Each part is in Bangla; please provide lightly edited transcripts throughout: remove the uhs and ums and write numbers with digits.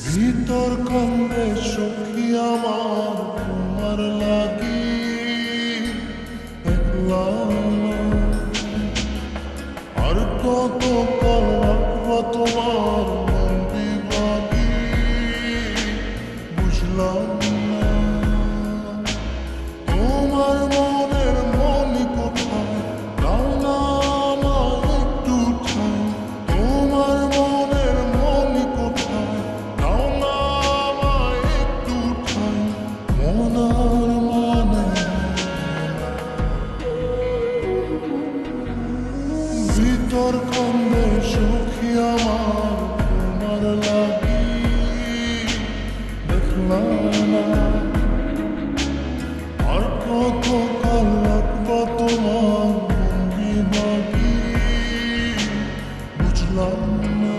ভিতর কান্দে সখী আমার তোমার লাগি একলা আর কত কাল রাখবো তোমার মন বিভাগী বুঝলাম না তোমার মনের মনি কোথায় দাও না আমায় একটু ঠাই তোমার মনের মনি কোথায় দাও না আমায় একটু ঠাই মনার মানে ভিতর কান্দে সখী আমার তোমার লাগি দেখলাম না আর কত কাল রাখবো তোমার মঙ্গি মাগি বুঝলাম না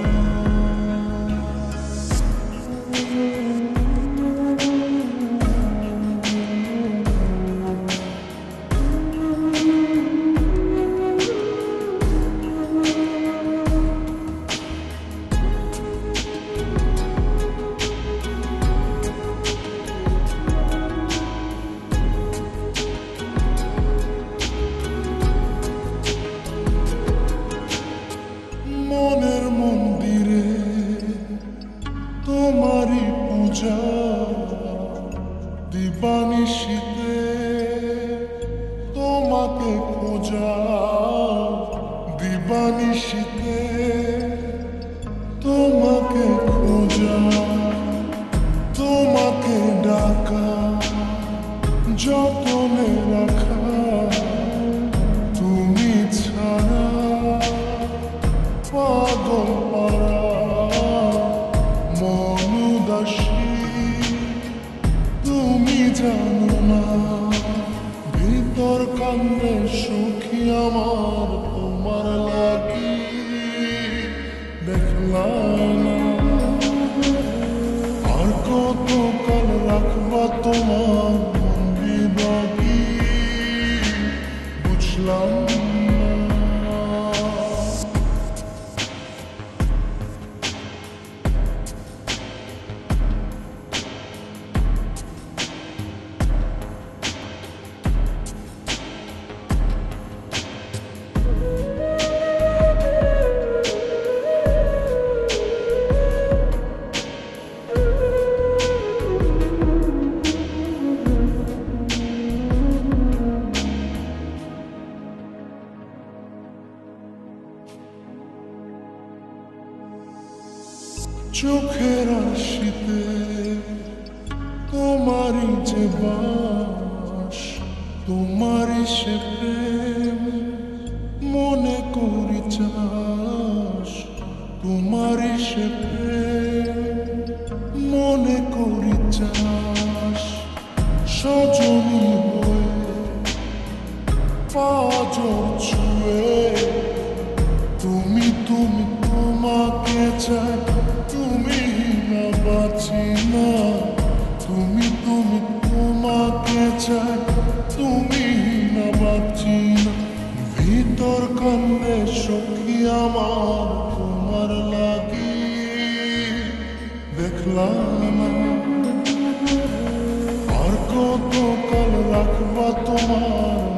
মনের মন্দিরে তোমারই পূজা দিবানিশীতে তোমাকে খোঁজা দিবানিশীতে তোমাকে খোঁজা তোমাকে ডাকা যতনে রাখা তুমি ছাড়া পাগল পারা মন উদাসী তুমি জানো না ভিতর কান্দে সখী আমার তোমার লাগি দেখলাম না আর কত কাল রাখবা তোমার মন বিভাগী বুঝলাম না চোখের আশিতে তোমারই যে বাস তোমারই সে প্রেম মনে করি চাস তোমারই সে প্রেম মনে করি চাস সজনী হয়ে পাজর ছুঁয়ে তুমি তুমি তোমাকে চাই তুমি না বাঁচি না তুমি তুমি তোমাকে চাই তুমি না বাঁচি না ভিতর কান্দে সখী আমার তোমার লাগি দেখলাম না আর কত কাল রাখবা তোমার